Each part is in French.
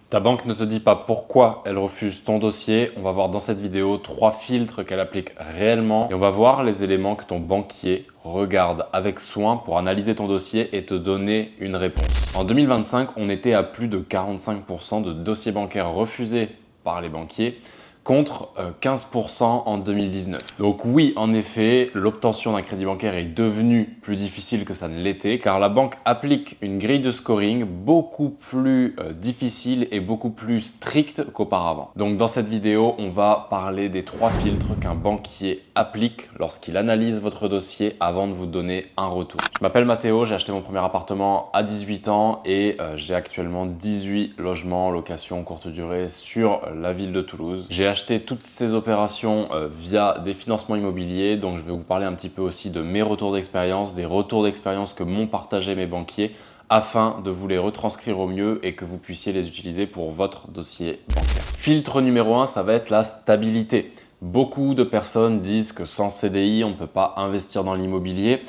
Ta banque ne te dit pas pourquoi elle refuse ton dossier. On va voir dans cette vidéo 3 filtres qu'elle applique réellement et on va voir les éléments que ton banquier regarde avec soin pour analyser ton dossier et te donner une réponse. En 2025, on était à plus de 45% de dossiers bancaires refusés par les banquiers contre 15% en 2019. Donc oui, en effet, l'obtention d'un crédit bancaire est devenue plus difficile que ça ne l'était car la banque applique une grille de scoring beaucoup plus difficile et beaucoup plus stricte qu'auparavant. Donc dans cette vidéo, on va parler des 3 filtres qu'un banquier applique lorsqu'il analyse votre dossier avant de vous donner un retour. Je m'appelle Mathéo, j'ai acheté mon premier appartement à 18 ans et j'ai actuellement 18 logements en location courte durée sur la ville de Toulouse. J'ai acheté toutes ces opérations via des financements immobiliers, donc je vais vous parler un petit peu aussi de mes retours d'expérience, des retours d'expérience que m'ont partagé mes banquiers afin de vous les retranscrire au mieux et que vous puissiez les utiliser pour votre dossier bancaire. Filtre numéro 1, ça va être la stabilité. Beaucoup de personnes disent que sans CDI, on ne peut pas investir dans l'immobilier.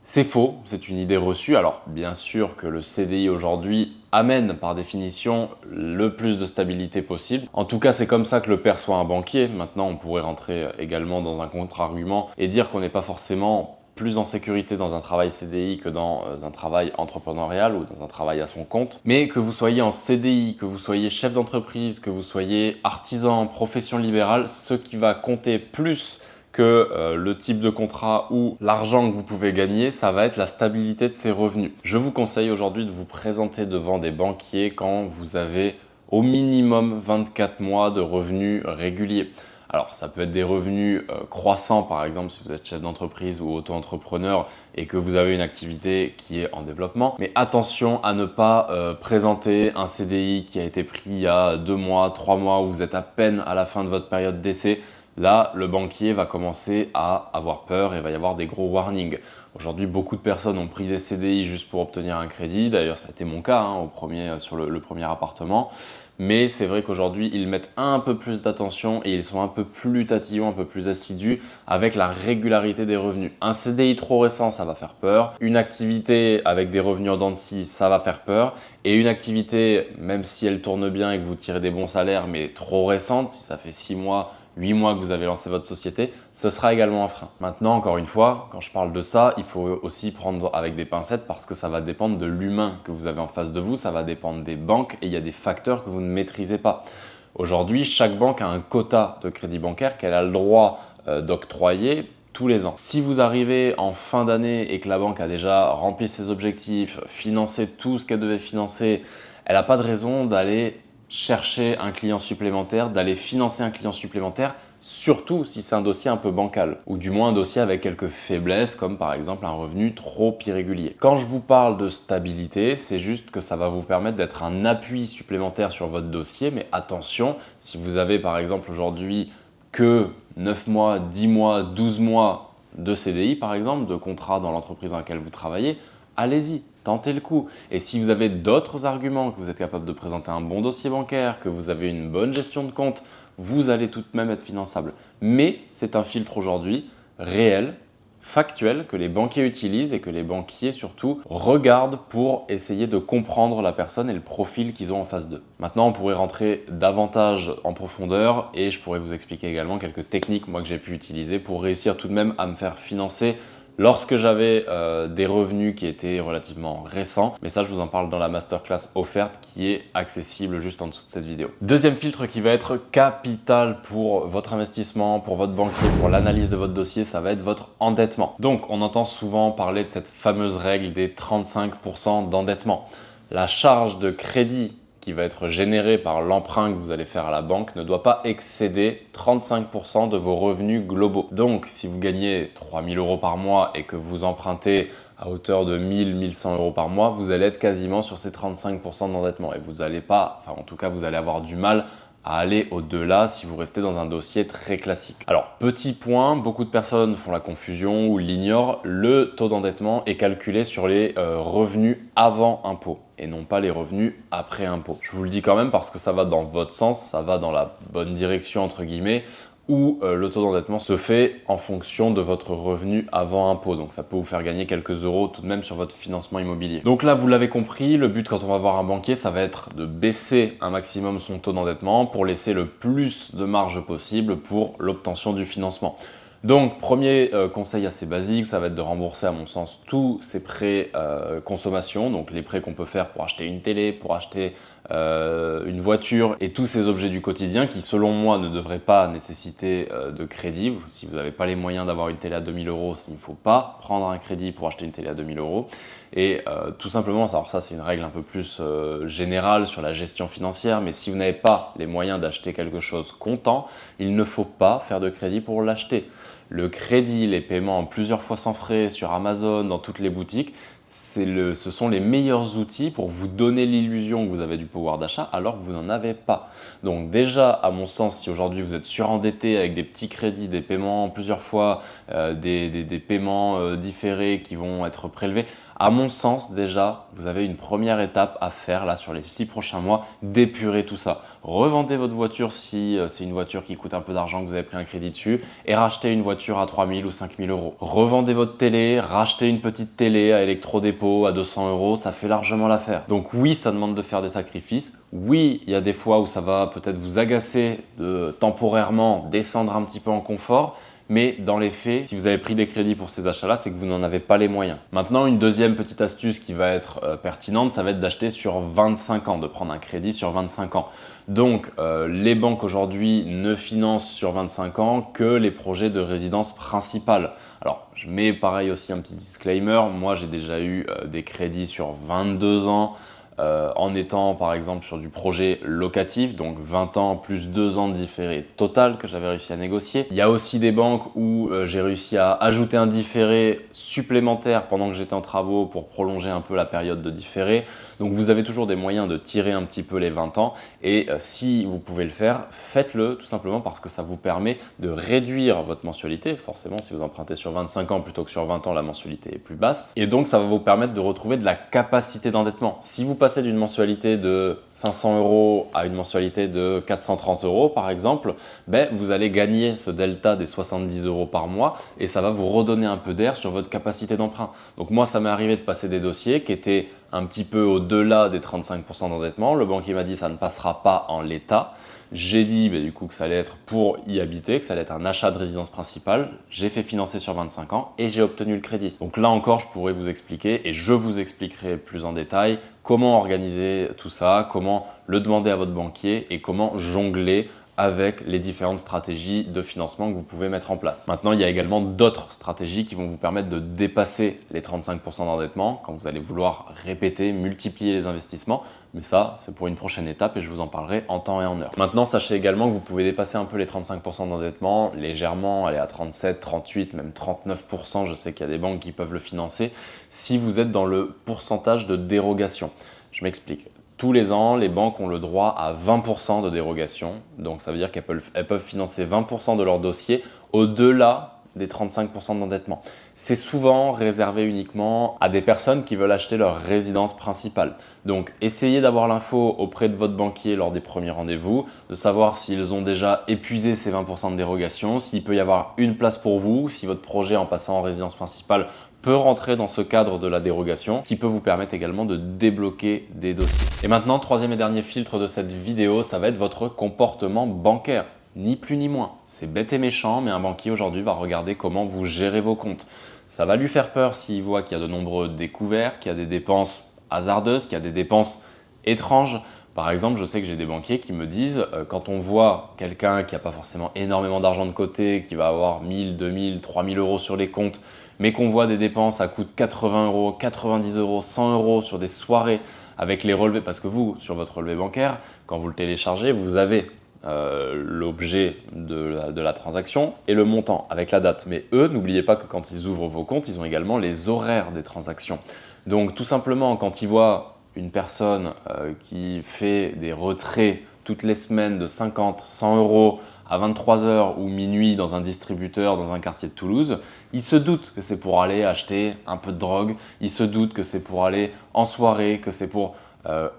C'est faux, c'est une idée reçue. Alors bien sûr que le CDI aujourd'hui amène par définition le plus de stabilité possible. En tout cas, c'est comme ça que le perçoit un banquier. Maintenant, on pourrait rentrer également dans un contre-argument et dire qu'on n'est pas forcément plus en sécurité dans un travail CDI que dans un travail entrepreneurial ou dans un travail à son compte. Mais que vous soyez en CDI, que vous soyez chef d'entreprise, que vous soyez artisan, profession libérale, ce qui va compter plus que le type de contrat ou l'argent que vous pouvez gagner, ça va être la stabilité de ces revenus. Je vous conseille aujourd'hui de vous présenter devant des banquiers quand vous avez au minimum 24 mois de revenus réguliers. Alors, ça peut être des revenus croissants, par exemple, si vous êtes chef d'entreprise ou auto-entrepreneur et que vous avez une activité qui est en développement. Mais attention à ne pas présenter un CDI qui a été pris il y a 2 mois, 3 mois, où vous êtes à peine à la fin de votre période d'essai. Là, le banquier va commencer à avoir peur et il va y avoir des gros warnings. Aujourd'hui, beaucoup de personnes ont pris des CDI juste pour obtenir un crédit. D'ailleurs, ça a été mon cas sur le premier appartement. Mais c'est vrai qu'aujourd'hui, ils mettent un peu plus d'attention et ils sont un peu plus tatillons, un peu plus assidus avec la régularité des revenus. Un CDI trop récent, ça va faire peur. Une activité avec des revenus en dents de scie, ça va faire peur. Et une activité, même si elle tourne bien et que vous tirez des bons salaires, mais trop récente, si ça fait 6 mois, 8 mois que vous avez lancé votre société, ce sera également un frein. Maintenant, encore une fois, quand je parle de ça, il faut aussi prendre avec des pincettes parce que ça va dépendre de l'humain que vous avez en face de vous, ça va dépendre des banques et il y a des facteurs que vous ne maîtrisez pas. Aujourd'hui, chaque banque a un quota de crédit bancaire qu'elle a le droit d'octroyer tous les ans. Si vous arrivez en fin d'année et que la banque a déjà rempli ses objectifs, financé tout ce qu'elle devait financer, elle n'a pas de raison d'aller chercher un client supplémentaire, d'aller financer un client supplémentaire, surtout si c'est un dossier un peu bancal, ou du moins un dossier avec quelques faiblesses, comme par exemple un revenu trop irrégulier. Quand je vous parle de stabilité, c'est juste que ça va vous permettre d'être un appui supplémentaire sur votre dossier, mais attention, si vous avez par exemple aujourd'hui que 9 mois, 10 mois, 12 mois de CDI par exemple, de contrat dans l'entreprise dans laquelle vous travaillez, allez-y, tentez le coup. Et si vous avez d'autres arguments, que vous êtes capable de présenter un bon dossier bancaire, que vous avez une bonne gestion de compte, vous allez tout de même être finançable. Mais c'est un filtre aujourd'hui réel, factuel, que les banquiers utilisent et que les banquiers surtout regardent pour essayer de comprendre la personne et le profil qu'ils ont en face d'eux. Maintenant, on pourrait rentrer davantage en profondeur et je pourrais vous expliquer également quelques techniques moi que j'ai pu utiliser pour réussir tout de même à me faire financer lorsque j'avais des revenus qui étaient relativement récents, mais ça je vous en parle dans la masterclass offerte qui est accessible juste en dessous de cette vidéo. Deuxième filtre qui va être capital pour votre investissement, pour votre banquier, pour l'analyse de votre dossier, ça va être votre endettement. Donc on entend souvent parler de cette fameuse règle des 35% d'endettement. La charge de crédit qui va être généré par l'emprunt que vous allez faire à la banque ne doit pas excéder 35% de vos revenus globaux. Donc, si vous gagnez 3 000 € par mois et que vous empruntez à hauteur de 1 100 € par mois, vous allez être quasiment sur ces 35% d'endettement et vous n'allez pas, enfin en tout cas vous allez avoir du mal à aller au-delà si vous restez dans un dossier très classique. Alors, petit point, beaucoup de personnes font la confusion ou l'ignorent, le taux d'endettement est calculé sur les revenus avant impôt et non pas les revenus après impôt. Je vous le dis quand même parce que ça va dans votre sens, ça va dans la bonne direction entre guillemets, où le taux d'endettement se fait en fonction de votre revenu avant impôt. Donc ça peut vous faire gagner quelques euros tout de même sur votre financement immobilier. Donc là, vous l'avez compris, le but quand on va voir un banquier, ça va être de baisser un maximum son taux d'endettement pour laisser le plus de marge possible pour l'obtention du financement. Donc, premier conseil assez basique, ça va être de rembourser à mon sens tous ces prêts consommation, donc les prêts qu'on peut faire pour acheter une télé, pour acheter une voiture et tous ces objets du quotidien qui, selon moi, ne devraient pas nécessiter de crédit. Si vous n'avez pas les moyens d'avoir une télé à 2000 euros, il ne faut pas prendre un crédit pour acheter une télé à 2000 euros. Et tout simplement, alors ça c'est une règle un peu plus générale sur la gestion financière, mais si vous n'avez pas les moyens d'acheter quelque chose comptant, il ne faut pas faire de crédit pour l'acheter. Le crédit, les paiements en plusieurs fois sans frais sur Amazon, dans toutes les boutiques, ce sont les meilleurs outils pour vous donner l'illusion que vous avez du pouvoir d'achat alors que vous n'en avez pas. Donc déjà, à mon sens, si aujourd'hui vous êtes surendetté avec des petits crédits, des paiements en plusieurs fois, des paiements différés qui vont être prélevés, à mon sens, déjà, vous avez une première étape à faire là sur les 6 prochains mois, d'épurer tout ça. Revendez votre voiture si c'est une voiture qui coûte un peu d'argent, que vous avez pris un crédit dessus, et rachetez une voiture à 3000 ou 5000 euros. Revendez votre télé, rachetez une petite télé à électrodépôt à 200 euros, ça fait largement l'affaire. Donc oui, ça demande de faire des sacrifices. Oui, il y a des fois où ça va peut-être vous agacer de temporairement descendre un petit peu en confort, mais dans les faits, si vous avez pris des crédits pour ces achats-là, c'est que vous n'en avez pas les moyens. Maintenant, une deuxième petite astuce qui va être pertinente, ça va être d'acheter sur 25 ans, de prendre un crédit sur 25 ans. Donc, les banques aujourd'hui ne financent sur 25 ans que les projets de résidence principale. Alors, je mets pareil aussi un petit disclaimer. Moi, j'ai déjà eu des crédits sur 22 ans. En étant par exemple sur du projet locatif, donc 20 ans plus 2 ans de différé total que j'avais réussi à négocier. Il y a aussi des banques où j'ai réussi à ajouter un différé supplémentaire pendant que j'étais en travaux pour prolonger un peu la période de différé. Donc vous avez toujours des moyens de tirer un petit peu les 20 ans et si vous pouvez le faire, faites-le tout simplement parce que ça vous permet de réduire votre mensualité. Forcément, si vous empruntez sur 25 ans plutôt que sur 20 ans, la mensualité est plus basse. Et donc ça va vous permettre de retrouver de la capacité d'endettement. Si vous passez d'une mensualité de 500 euros à une mensualité de 430 euros par exemple, vous allez gagner ce delta des 70 euros par mois et ça va vous redonner un peu d'air sur votre capacité d'emprunt. Donc moi, ça m'est arrivé de passer des dossiers qui étaient un petit peu au-delà des 35% d'endettement. Le banquier m'a dit ça ne passera pas en l'état. J'ai dit du coup que ça allait être pour y habiter, que ça allait être un achat de résidence principale. J'ai fait financer sur 25 ans et j'ai obtenu le crédit. Donc là encore, je pourrais vous expliquer et je vous expliquerai plus en détail comment organiser tout ça, comment le demander à votre banquier et comment jongler avec les différentes stratégies de financement que vous pouvez mettre en place. Maintenant, il y a également d'autres stratégies qui vont vous permettre de dépasser les 35% d'endettement quand vous allez vouloir répéter, multiplier les investissements. Mais ça, c'est pour une prochaine étape et je vous en parlerai en temps et en heure. Maintenant, sachez également que vous pouvez dépasser un peu les 35% d'endettement, légèrement, aller à 37, 38, même 39%. Je sais qu'il y a des banques qui peuvent le financer si vous êtes dans le pourcentage de dérogation. Je m'explique. Tous les ans, les banques ont le droit à 20% de dérogation. Donc, ça veut dire qu'elles peuvent financer 20% de leur dossier au-delà des 35% d'endettement. C'est souvent réservé uniquement à des personnes qui veulent acheter leur résidence principale. Donc, essayez d'avoir l'info auprès de votre banquier lors des premiers rendez-vous, de savoir s'ils ont déjà épuisé ces 20% de dérogation, s'il peut y avoir une place pour vous, si votre projet en passant en résidence principale peut rentrer dans ce cadre de la dérogation, qui peut vous permettre également de débloquer des dossiers. Et maintenant, troisième et dernier filtre de cette vidéo, ça va être votre comportement bancaire. Ni plus ni moins. C'est bête et méchant, mais un banquier aujourd'hui va regarder comment vous gérez vos comptes. Ça va lui faire peur s'il voit qu'il y a de nombreux découverts, qu'il y a des dépenses hasardeuses, qu'il y a des dépenses étranges. Par exemple, je sais que j'ai des banquiers qui me disent, quand on voit quelqu'un qui n'a pas forcément énormément d'argent de côté, qui va avoir 1000, 2000, 3000 euros sur les comptes, mais qu'on voit des dépenses à coût de 80 euros, 90 euros, 100 euros sur des soirées avec les relevés, parce que vous, sur votre relevé bancaire, quand vous le téléchargez, vous avez l'objet de la transaction et le montant avec la date. Mais eux, n'oubliez pas que quand ils ouvrent vos comptes, ils ont également les horaires des transactions. Donc tout simplement, quand ils voient une personne qui fait des retraits toutes les semaines de 50, 100 euros à 23 h ou minuit dans un distributeur dans un quartier de Toulouse, ils se doutent que c'est pour aller acheter un peu de drogue, ils se doutent que c'est pour aller en soirée, que c'est pour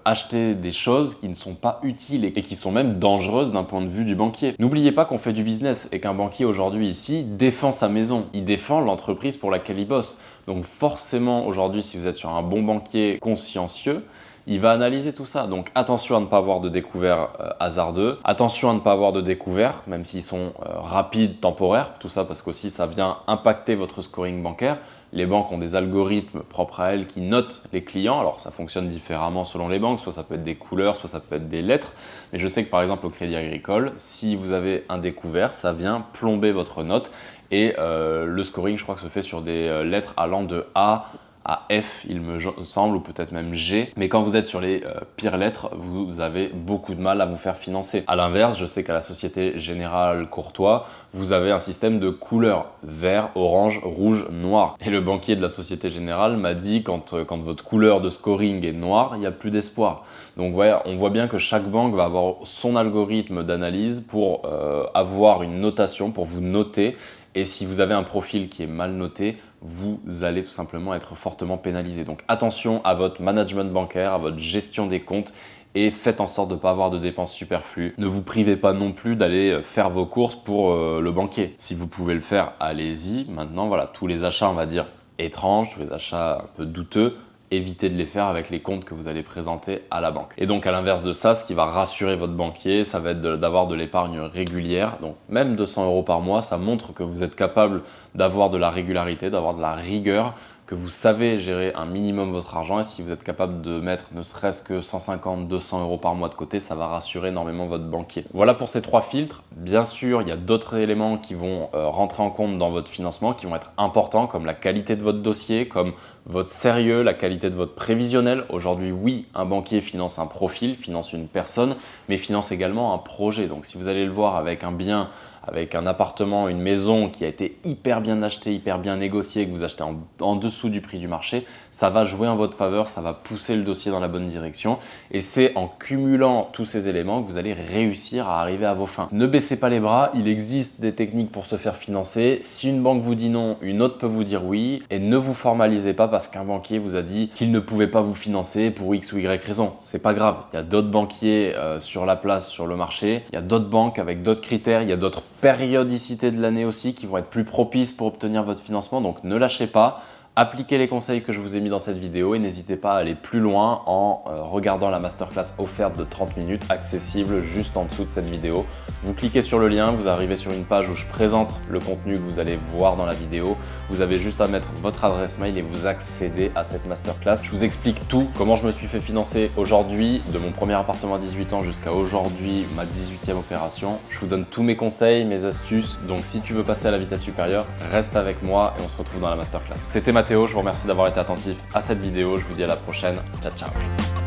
acheter des choses qui ne sont pas utiles et qui sont même dangereuses d'un point de vue du banquier. N'oubliez pas qu'on fait du business et qu'un banquier aujourd'hui ici défend sa maison, il défend l'entreprise pour laquelle il bosse. Donc forcément aujourd'hui, si vous êtes sur un bon banquier consciencieux, il va analyser tout ça. Donc attention à ne pas avoir de découverts hasardeux, attention à ne pas avoir de découverts, même s'ils sont rapides, temporaires, tout ça parce qu'aussi ça vient impacter votre scoring bancaire. Les banques ont des algorithmes propres à elles qui notent les clients. Alors ça fonctionne différemment selon les banques, soit ça peut être des couleurs, soit ça peut être des lettres. Mais je sais que par exemple au Crédit Agricole, si vous avez un découvert, ça vient plomber votre note. Et le scoring, je crois que se fait sur des lettres allant de A à F, il me semble, ou peut-être même G. Mais quand vous êtes sur les pires lettres, vous avez beaucoup de mal à vous faire financer. À l'inverse, je sais qu'à la Société Générale Courtois, vous avez un système de couleurs vert, orange, rouge, noir. Et le banquier de la Société Générale m'a dit quand votre couleur de scoring est noire, il n'y a plus d'espoir. Donc voilà, on voit bien que chaque banque va avoir son algorithme d'analyse pour avoir une notation, pour vous noter. Et si vous avez un profil qui est mal noté, vous allez tout simplement être fortement pénalisé. Donc attention à votre management bancaire, à votre gestion des comptes et faites en sorte de ne pas avoir de dépenses superflues. Ne vous privez pas non plus d'aller faire vos courses pour le banquier. Si vous pouvez le faire, allez-y. Maintenant, voilà, tous les achats, on va dire, étranges, tous les achats un peu douteux, évitez de les faire avec les comptes que vous allez présenter à la banque. Et donc à l'inverse de ça, ce qui va rassurer votre banquier, ça va être d'avoir de l'épargne régulière. Donc même 200 € par mois, ça montre que vous êtes capable d'avoir de la régularité, d'avoir de la rigueur, que vous savez gérer un minimum votre argent. Et si vous êtes capable de mettre ne serait-ce que 150, 200 € par mois de côté, ça va rassurer énormément votre banquier. Voilà pour ces 3 filtres. Bien sûr, il y a d'autres éléments qui vont rentrer en compte dans votre financement, qui vont être importants, comme la qualité de votre dossier, comme votre sérieux, la qualité de votre prévisionnel. Aujourd'hui, oui, un banquier finance un profil, finance une personne, mais finance également un projet. Donc si vous allez le voir avec un bien, avec un appartement, une maison qui a été hyper bien acheté, hyper bien négocié, que vous achetez en dessous du prix du marché, ça va jouer en votre faveur, ça va pousser le dossier dans la bonne direction. Et c'est en cumulant tous ces éléments que vous allez réussir à arriver à vos fins. Ne baissez pas les bras, il existe des techniques pour se faire financer. Si une banque vous dit non, une autre peut vous dire oui. Et ne vous formalisez pas parce qu'un banquier vous a dit qu'il ne pouvait pas vous financer pour X ou Y raison. C'est pas grave, il y a d'autres banquiers sur la place, sur le marché. Il y a d'autres banques avec d'autres critères, il y a d'autres périodicité de l'année aussi qui vont être plus propices pour obtenir votre financement. Donc ne lâchez pas, appliquez les conseils que je vous ai mis dans cette vidéo et n'hésitez pas à aller plus loin en regardant la masterclass offerte de 30 minutes accessible juste en dessous de cette vidéo. Vous cliquez sur le lien, vous arrivez sur une page où je présente le contenu que vous allez voir dans la vidéo. Vous avez juste à mettre votre adresse mail et vous accédez à cette masterclass. Je vous explique tout, comment je me suis fait financer aujourd'hui, de mon premier appartement à 18 ans jusqu'à aujourd'hui, ma 18e opération. Je vous donne tous mes conseils, mes astuces. Donc si tu veux passer à la vitesse supérieure, reste avec moi et on se retrouve dans la masterclass. C'était Mathéo, je vous remercie d'avoir été attentif à cette vidéo. Je vous dis à la prochaine. Ciao, ciao.